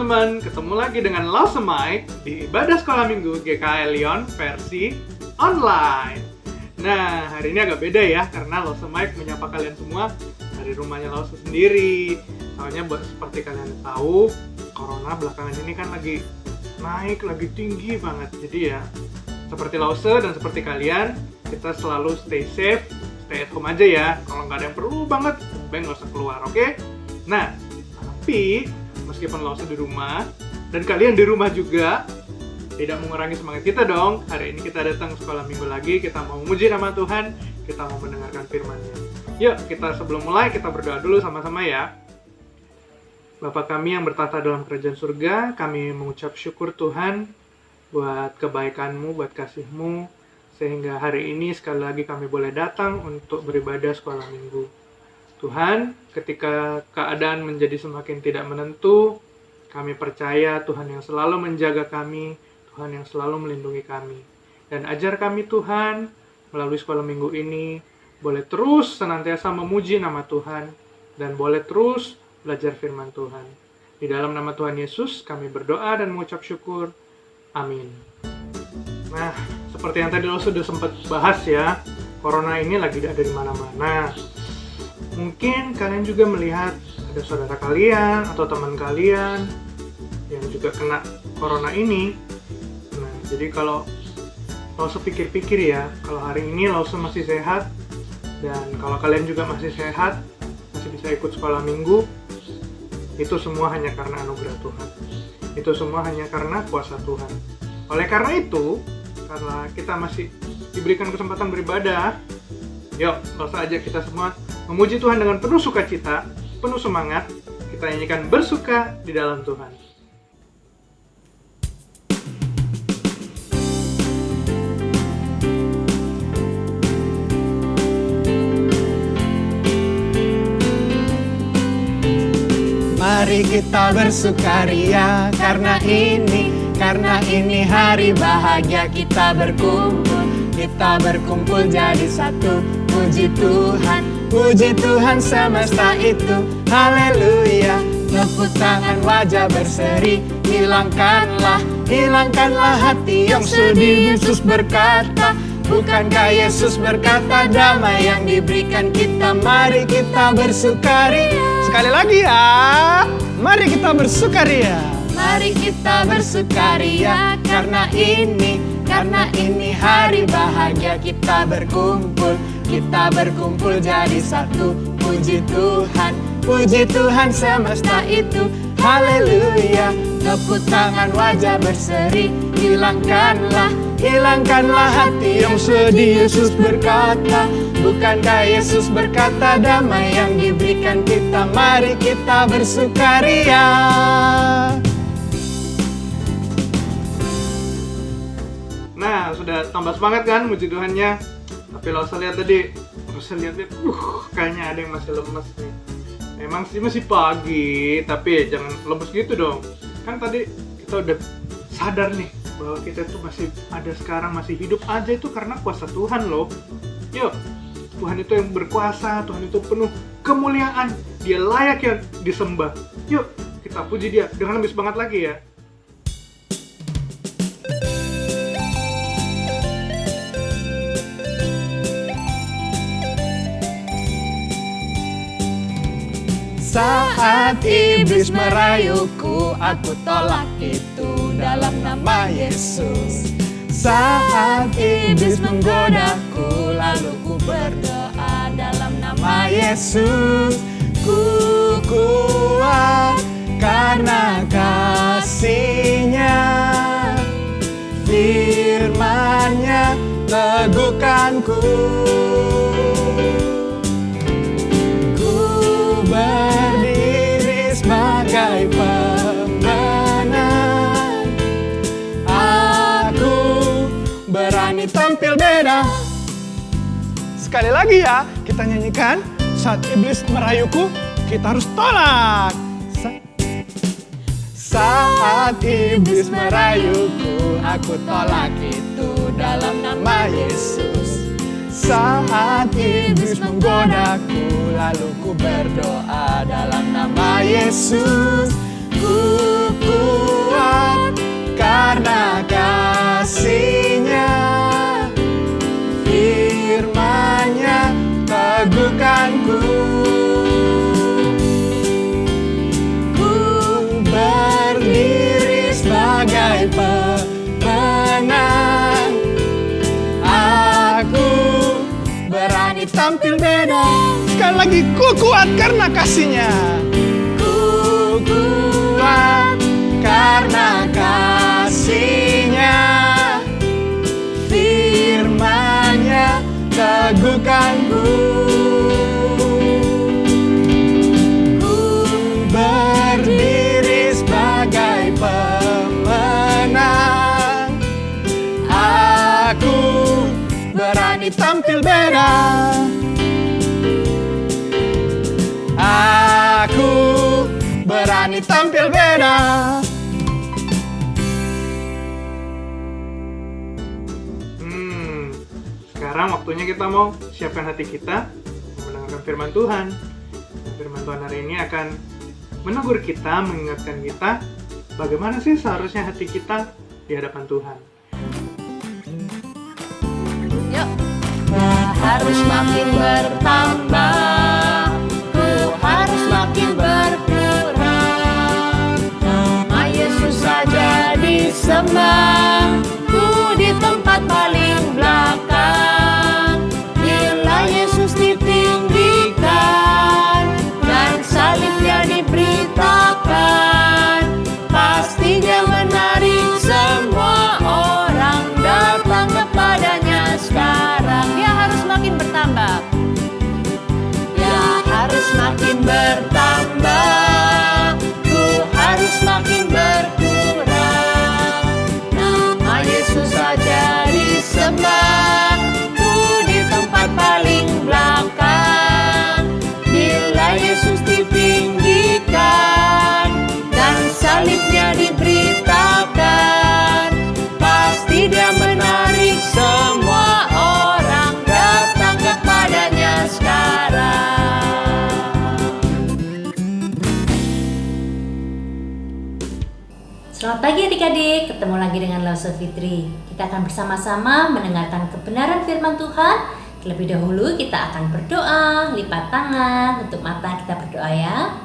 teman-teman, ketemu lagi dengan Lause Mike di Ibadah Sekolah Minggu GKI Lyon versi online. Nah, hari ini agak beda ya, karena Lause Mike menyapa kalian semua dari rumahnya Lause sendiri. Soalnya seperti kalian tahu, Corona belakangan ini kan lagi naik, lagi tinggi banget. Jadi ya, seperti Lause dan seperti kalian, kita selalu stay safe, stay at home aja ya. Kalau nggak ada yang perlu banget, nggak usah keluar, oke? Nah, tapi meskipun Lause di rumah dan kalian di rumah juga, tidak mengurangi semangat kita dong. Hari ini kita datang sekolah minggu lagi, kita mau memuji nama Tuhan, kita mau mendengarkan firman-Nya. Yuk, kita sebelum mulai kita berdoa dulu sama-sama ya. Bapa kami yang bertata dalam kerajaan surga, kami mengucap syukur Tuhan buat kebaikan-Mu, buat kasih-Mu, sehingga hari ini sekali lagi kami boleh datang untuk beribadah sekolah minggu. Tuhan, ketika keadaan menjadi semakin tidak menentu, kami percaya Tuhan yang selalu menjaga kami, Tuhan yang selalu melindungi kami. Dan ajar kami Tuhan, melalui sekolah minggu ini, boleh terus senantiasa memuji nama Tuhan, dan boleh terus belajar firman Tuhan. Di dalam nama Tuhan Yesus, kami berdoa dan mengucap syukur. Amin. Nah, seperti yang tadi lo sudah sempat bahas ya, Corona ini lagi ada di mana-mana. Mungkin kalian juga melihat ada saudara kalian atau teman kalian yang juga kena Corona ini. Nah, jadi kalau Lause pikir-pikir ya, kalau hari ini Lause masih sehat, dan kalau kalian juga masih sehat, masih bisa ikut sekolah minggu, itu semua hanya karena anugerah Tuhan. Itu semua hanya karena kuasa Tuhan. Oleh karena itu, karena kita masih diberikan kesempatan beribadah, yuk, langsung aja kita semua memuji Tuhan dengan penuh sukacita, penuh semangat. Kita nyanyikan bersuka di dalam Tuhan. Mari kita bersukaria karena ini hari bahagia. Kita berkumpul jadi satu. Puji Tuhan semesta itu, haleluya. Tepuk tangan, wajah berseri, hilangkanlah hati yang sedih. Yesus berkata, bukankah Yesus berkata, damai yang diberikan kita, mari kita bersukaria. Sekali lagi ya, mari kita bersukaria. Mari kita bersukaria karena ini hari bahagia. Kita berkumpul jadi satu. Puji Tuhan semesta itu, haleluya. Tepuk tangan, wajah berseri, hilangkanlah hati yang sedih. Yesus berkata, bukankah Yesus berkata, damai yang diberikan kita, mari kita bersukaria. Nah, sudah tambah semangat kan muji Tuhannya. Tapi Lause lihat tadi, kayaknya ada yang masih lemes nih. Emang sih masih pagi, tapi jangan lemes gitu dong. Kan tadi kita udah sadar nih bahwa kita tuh masih ada sekarang, masih hidup aja itu karena kuasa Tuhan loh. Yuk, Tuhan itu yang berkuasa, Tuhan itu penuh kemuliaan, Dia layak yang disembah. Yuk, kita puji Dia dengan lebih semangat lagi ya. Saat iblis merayuku, aku tolak itu dalam nama Yesus. Saat iblis menggodaku, lalu ku berdoa dalam nama Yesus. Ku kuat karena kasih-Nya, firman-Nya teguhkanku. Berdiri sebagai pemenang, aku berani tampil beda. Sekali lagi ya, kita nyanyikan. Saat iblis merayuku, kita harus tolak. Saat iblis merayuku, aku tolak itu dalam nama Yesus. Saat iblis menggodaku, lalu ku berdoa dalam nama Yesus. Ku berani tampil beda. Sekali lagi, ku kuat karena kasihnya. Ku kuat karena kasihnya. Firman-Nya teguhkanku. Ku berdiri sebagai pemenang. Aku berani tampil beda. Aku berani tampil beda. Sekarang waktunya kita mau siapkan hati kita mendengarkan firman Tuhan. Firman Tuhan hari ini akan menegur kita, mengingatkan kita bagaimana sih seharusnya hati kita di hadapan Tuhan. Yuk. Harus makin bertambah, ku harus makin berkurang. Nama Yesus saja disembah, ku di tempat paling belakang. Bila Yesus ditinggikan dan salibnya diberitakan, pastinya menarik semua orang datang kepadanya sekarang. Dia harus makin bertambah. Dia harus makin bertambah, ku harus makin berkurang. Nama Yesus saja disembah, ku di tempat paling belakang. Bila Yesus ditinggikan dan salibnya diberitakan, pasti dia menarik semua orang datang kepadanya sekarang. Selamat pagi adik-adik, ketemu lagi dengan Lausa Fitri. Kita akan bersama-sama mendengarkan kebenaran firman Tuhan. Terlebih dahulu kita akan berdoa, lipat tangan, tutup mata, kita berdoa ya.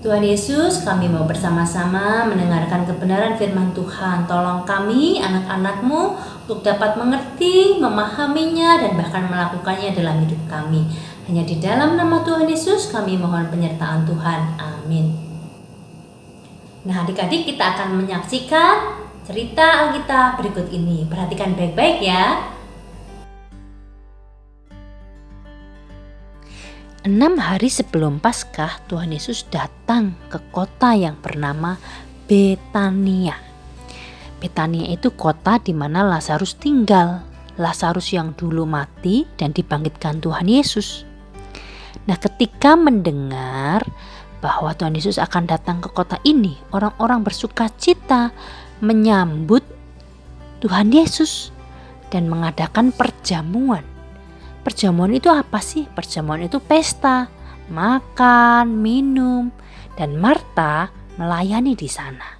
Tuhan Yesus, kami mau bersama-sama mendengarkan kebenaran firman Tuhan. Tolong kami, anak-anak-Mu, untuk dapat mengerti, memahaminya, dan bahkan melakukannya dalam hidup kami. Hanya di dalam nama Tuhan Yesus kami mohon penyertaan Tuhan. Amin. Nah adik-adik, kita akan menyaksikan cerita Alkitab berikut ini. Perhatikan baik-baik ya. 6 hari sebelum Paskah, Tuhan Yesus datang ke kota yang bernama Betania. Betania itu kota di mana Lazarus tinggal. Lazarus yang dulu mati dan dibangkitkan Tuhan Yesus. Nah, ketika mendengar bahwa Tuhan Yesus akan datang ke kota ini, orang-orang bersukacita menyambut Tuhan Yesus dan mengadakan perjamuan. Perjamuan itu apa sih? Perjamuan itu pesta, makan, minum, dan Marta melayani di sana.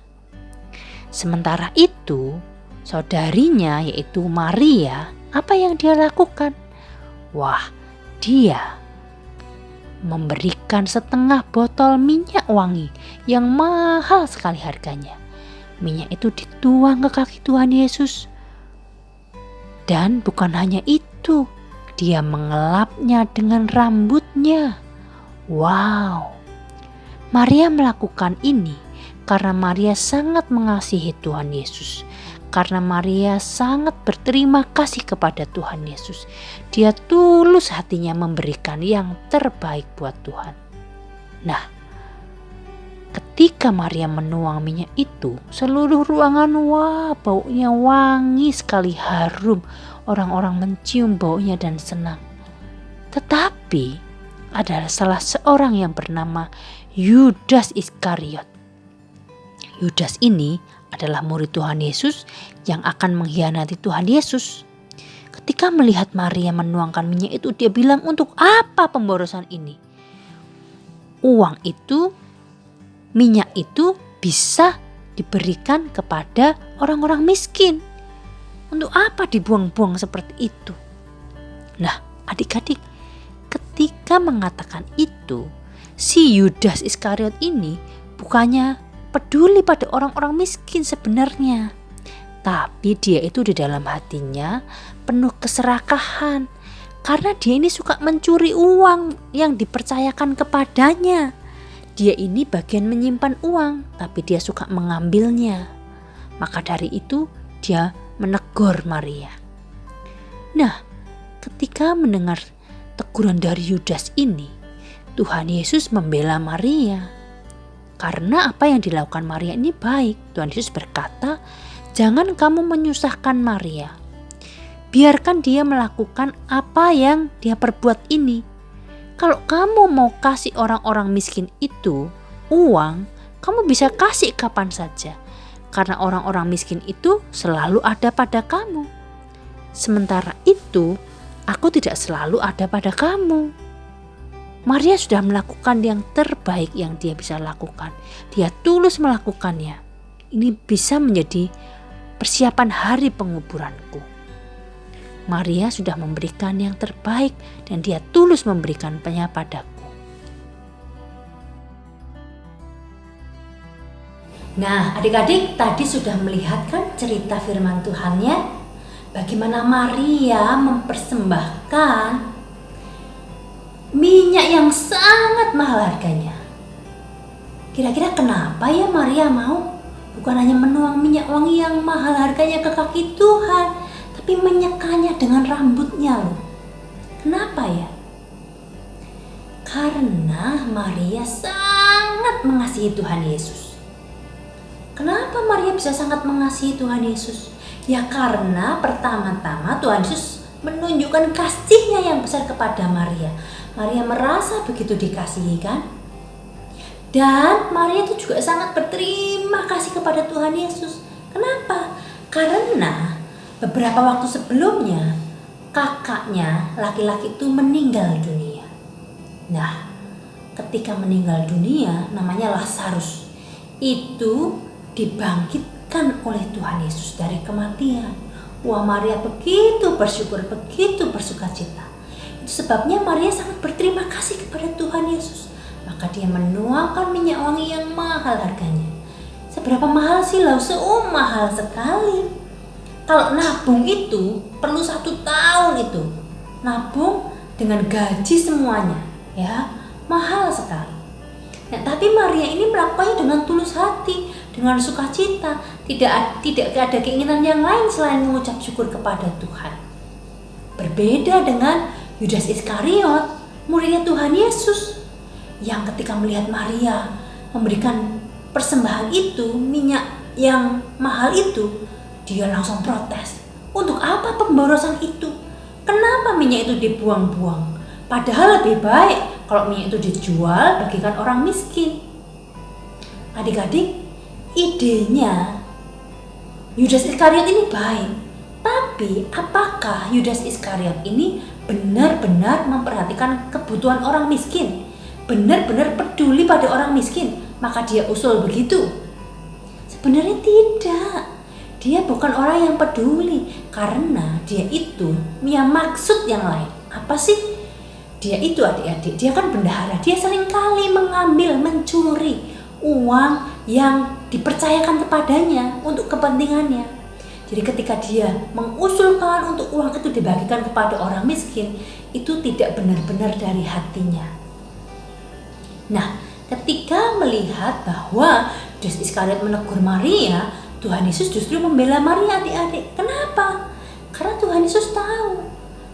Sementara itu, saudarinya yaitu Maria, apa yang dia lakukan? Wah, dia memberikan setengah botol minyak wangi yang mahal sekali harganya. Minyak itu dituang ke kaki Tuhan Yesus. Dan bukan hanya itu, dia mengelapnya dengan rambutnya. Wow. Maria melakukan ini karena Maria sangat mengasihi Tuhan Yesus. Karena Maria sangat berterima kasih kepada Tuhan Yesus. Dia tulus hatinya memberikan yang terbaik buat Tuhan. Nah, ketika Maria menuang minyak itu, seluruh ruangan baunya wangi sekali, harum. Orang-orang mencium baunya dan senang. Tetapi ada salah seorang yang bernama Yudas Iskariot. Yudas ini adalah murid Tuhan Yesus yang akan mengkhianati Tuhan Yesus. Ketika melihat Maria menuangkan minyak itu, dia bilang, "Untuk apa pemborosan ini? Uang itu, minyak itu bisa diberikan kepada orang-orang miskin. Untuk apa dibuang-buang seperti itu?" Nah, adik-adik, ketika mengatakan itu, si Yudas Iskariot ini bukannya peduli pada orang-orang miskin sebenarnya, tapi dia itu di dalam hatinya penuh keserakahan Karena dia ini suka mencuri uang yang dipercayakan kepadanya. Dia ini bagian menyimpan uang, tapi dia suka mengambilnya. Maka dari itu dia menegur Maria. Nah, ketika mendengar teguran dari Yudas ini, Tuhan Yesus membela Maria. Karena apa yang dilakukan Maria ini baik. Tuhan Yesus berkata, "Jangan kamu menyusahkan Maria. Biarkan dia melakukan apa yang dia perbuat ini. Kalau kamu mau kasih orang-orang miskin itu uang, kamu bisa kasih kapan saja. Karena orang-orang miskin itu selalu ada pada kamu. Sementara itu, aku tidak selalu ada pada kamu." Maria sudah melakukan yang terbaik yang dia bisa lakukan. Dia tulus melakukannya. Ini bisa menjadi persiapan hari penguburanku. Maria sudah memberikan yang terbaik dan dia tulus memberikannya padaku. Nah, adik-adik tadi sudah melihat kan cerita firman Tuhannya, bagaimana Maria mempersembahkan minyak yang sangat mahal harganya. Kira-kira kenapa ya Maria mau? Bukan hanya menuang minyak wangi yang mahal harganya ke kaki Tuhan, tapi menyekanya dengan rambutnya loh. Kenapa ya? Karena Maria sangat mengasihi Tuhan Yesus. Kenapa Maria bisa sangat mengasihi Tuhan Yesus? Ya karena pertama-tama Tuhan Yesus menunjukkan kasihnya yang besar kepada Maria. Maria merasa begitu dikasihi kan? Dan Maria itu juga sangat berterima kasih kepada Tuhan Yesus. Kenapa? Karena beberapa waktu sebelumnya kakaknya laki-laki itu meninggal dunia. Nah, ketika meninggal dunia namanya Lazarus itu dibangkitkan oleh Tuhan Yesus dari kematian. Wah, Maria begitu bersyukur, begitu bersukacita. Itu sebabnya Maria sangat berterima kasih kepada Tuhan Yesus. Maka dia menuangkan minyak wangi yang mahal harganya. Seberapa mahal sih Lause? Oh, mahal sekali. Kalau nabung itu perlu 1 tahun itu. Nabung dengan gaji semuanya, ya, mahal sekali. Nah, tapi Maria ini melakukannya dengan tulus hati, dengan sukacita, tidak ada keinginan yang lain selain mengucap syukur kepada Tuhan. Berbeda dengan Yudas Iskariot, muridnya Tuhan Yesus, yang ketika melihat Maria memberikan persembahan itu, minyak yang mahal itu, dia langsung protes. Untuk apa pemborosan itu? Kenapa minyak itu dibuang-buang? Padahal lebih baik kalau minyak itu dijual bagikan orang miskin. Adik-adik, idenya Yudas Iskariot ini baik. Tapi apakah Yudas Iskariot ini benar-benar memperhatikan kebutuhan orang miskin? Benar-benar peduli pada orang miskin, maka dia usul begitu? Sebenarnya tidak. Dia bukan orang yang peduli, karena dia itu punya maksud yang lain. Apa sih? Dia itu adik-adik, dia kan bendahara. Dia seringkali mengambil, mencuri uang yang dipercayakan kepadanya untuk kepentingannya. Jadi ketika dia mengusulkan untuk uang itu dibagikan kepada orang miskin, itu tidak benar-benar dari hatinya. Nah, ketika melihat bahwa Yudas Iskariot menegur Maria, Tuhan Yesus justru membela Maria, adik-adik. Kenapa? Karena Tuhan Yesus tahu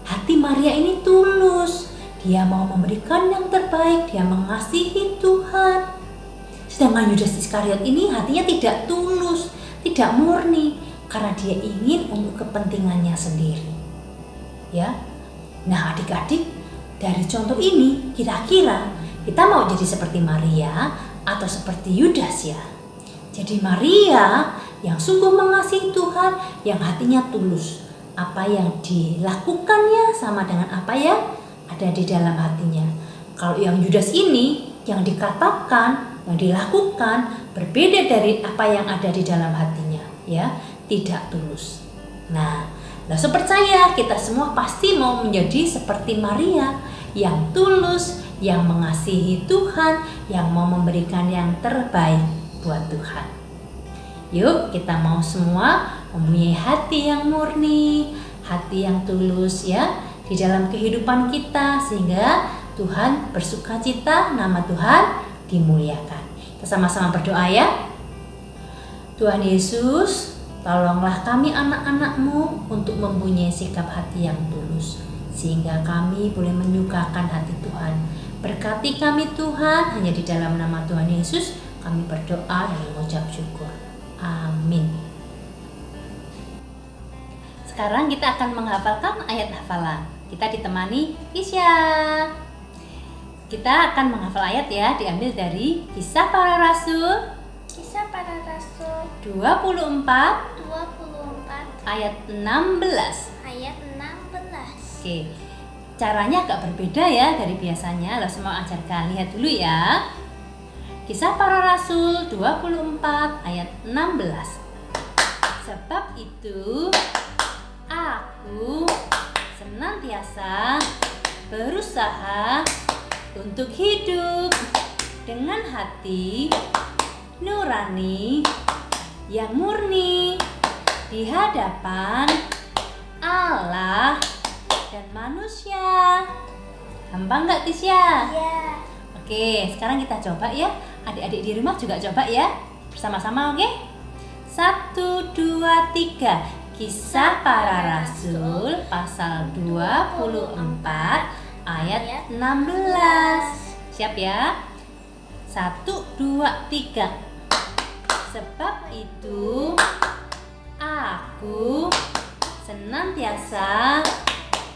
hati Maria ini tulus. Dia mau memberikan yang terbaik, dia mengasihi Tuhan. Sedangkan Yudas Iskariot ini hatinya tidak tulus, tidak murni, karena dia ingin untuk kepentingannya sendiri. Ya. Nah, adik-adik, dari contoh ini kira-kira kita mau jadi seperti Maria atau seperti Yudas ya? Jadi Maria yang sungguh mengasihi Tuhan, yang hatinya tulus. Apa yang dilakukannya sama dengan apa yang ada di dalam hatinya. Kalau yang Yudas ini, yang dikatakan, yang dilakukan berbeda dari apa yang ada di dalam hatinya, ya, tidak tulus. Nah, Lause percaya kita semua pasti mau menjadi seperti Maria yang tulus, yang mengasihi Tuhan, yang mau memberikan yang terbaik buat Tuhan. Yuk, kita mau semua mempunyai hati yang murni, hati yang tulus ya, di dalam kehidupan kita sehingga Tuhan bersukacita, nama Tuhan dimuliakan. Kita sama-sama berdoa ya. Tuhan Yesus, tolonglah kami anak-anak-Mu untuk mempunyai sikap hati yang tulus, sehingga kami boleh menyukakan hati Tuhan. Berkati kami Tuhan, hanya di dalam nama Tuhan Yesus kami berdoa dan mengucap syukur. Amin. Sekarang kita akan menghafalkan ayat hafalan. Kita ditemani Kisya. Kita akan menghafal ayat ya, diambil dari Kisah Para Rasul. Kisah Para Rasul 24 ayat 16. ayat 16. Oke, caranya agak berbeda ya dari biasanya. Lalu semua ajarkan, lihat dulu ya. Kisah Para Rasul 24 ayat 16. Sebab itu aku senantiasa berusaha untuk hidup dengan hati nurani yang murni di hadapan Allah dan manusia. Gampang nggak Tisya? Ya. Oke, sekarang kita coba ya. Adik-adik di rumah juga coba ya. Bersama-sama, oke? 1, 2, 3. Kisah Para Rasul pasal 24 ayat 16. Siap ya? 1, 2, 3. Sebab itu aku senantiasa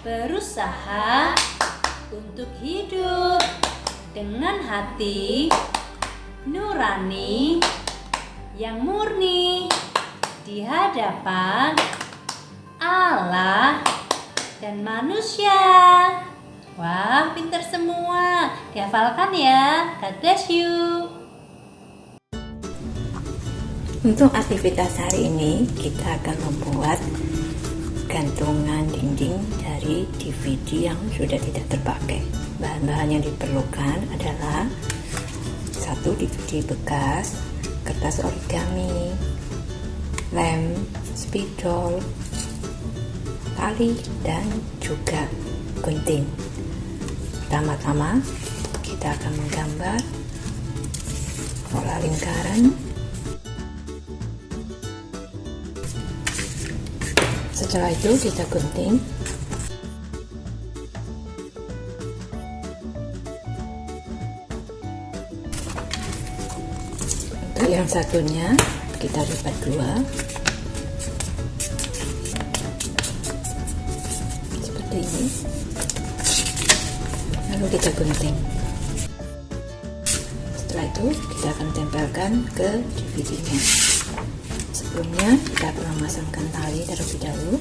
berusaha untuk hidup dengan hati nurani yang murni di hadapan Allah dan manusia. Wah, pintar semua. Dihafalkan ya. God bless you. Untuk aktivitas hari ini, kita akan membuat gantungan dinding dari DVD yang sudah tidak terpakai. Bahan-bahan yang diperlukan adalah 1 DVD bekas, kertas origami, lem, spidol, tali, dan juga gunting. Pertama-tama kita akan menggambar pola lingkaran. Setelah itu kita gunting. Untuk yang satunya kita lipat 2 seperti ini, lalu kita gunting. Setelah itu kita akan tempelkan ke DVD-nya. Sebelumnya kita akan memasangkan tali terlebih dahulu.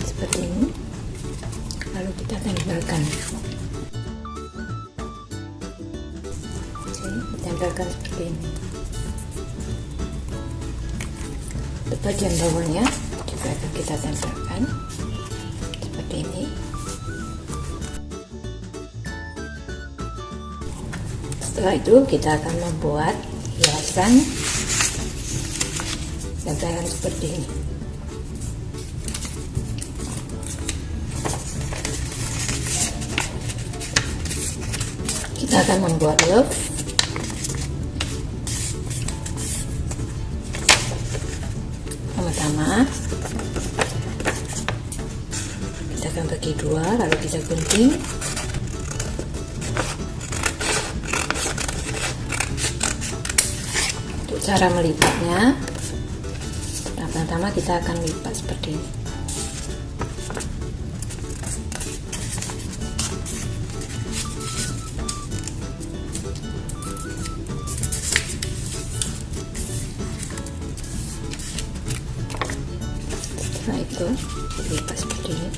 Seperti ini. Lalu kita tempelkan. Tempelkan seperti ini. Untuk bagian bawahnya juga akan kita tempelkan seperti ini. Setelah itu kita akan membuat hiasan tempelan seperti ini. Kita akan membuat love. Pertama kita akan bagi 2, lalu kita gunting. Untuk cara melipatnya, pertama kita akan lipat seperti ini. Setelah itu lipat seperti ini.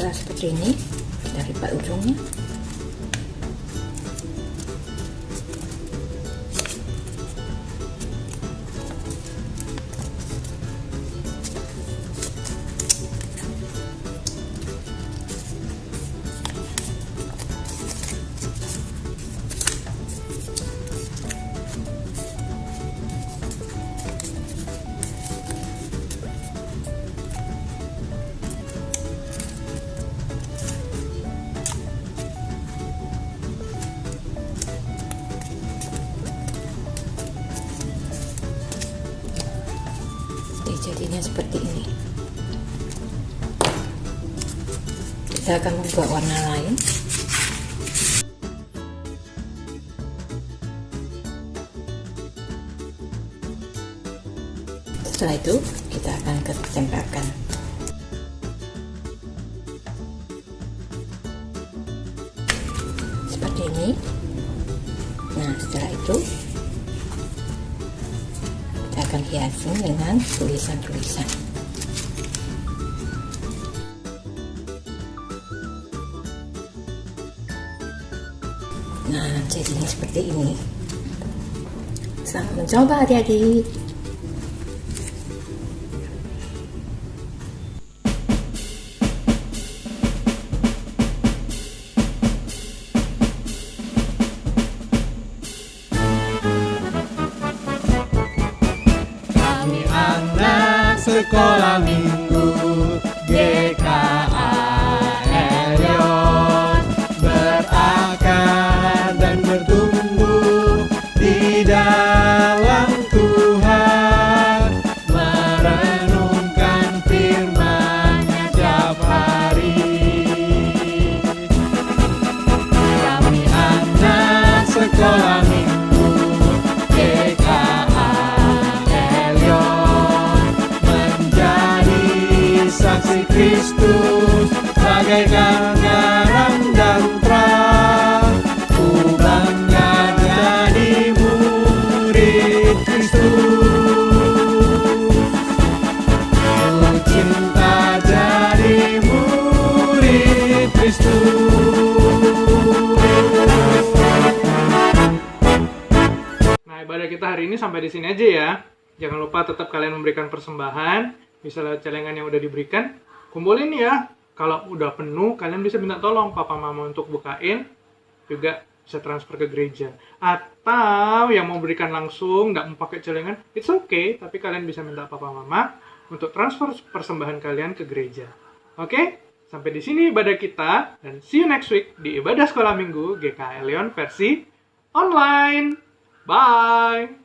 Setelah seperti ini, kita lipat ujungnya. Jadinya seperti ini. Kita akan membuat warna lain. Setelah itu kita akan tempelkan. Seperti ini. Nah, setelah itu kita akan hiasi dengan tulisan-tulisan. Nah, jadinya seperti ini. Selamat mencoba adik-adik. Kami anak sekolah minggu GKA Elion, berakar dan bertumbuh di dalam Tuhan, merenungkan firman-Nya tiap hari. Kami anak sekolah minggu GKA Elion, menjadi saksi Kristus bagaikan garam dan terang. Ku bangga jadi murid Kristus. Ku cinta jadi murid Kristus. Nah, ibadah kita hari ini sampai di sini aja ya. Jangan lupa tetap kalian memberikan persembahan, bisa lewat celengan yang udah diberikan. Kumpulin ya. Kalau udah penuh, kalian bisa minta tolong papa mama untuk bukain, juga bisa transfer ke gereja. Atau yang mau berikan langsung, nggak mau pakai celengan, it's okay, tapi kalian bisa minta papa mama untuk transfer persembahan kalian ke gereja. Oke? Sampai di sini ibadah kita, dan see you next week di ibadah sekolah minggu GKA Elion versi online. Bye!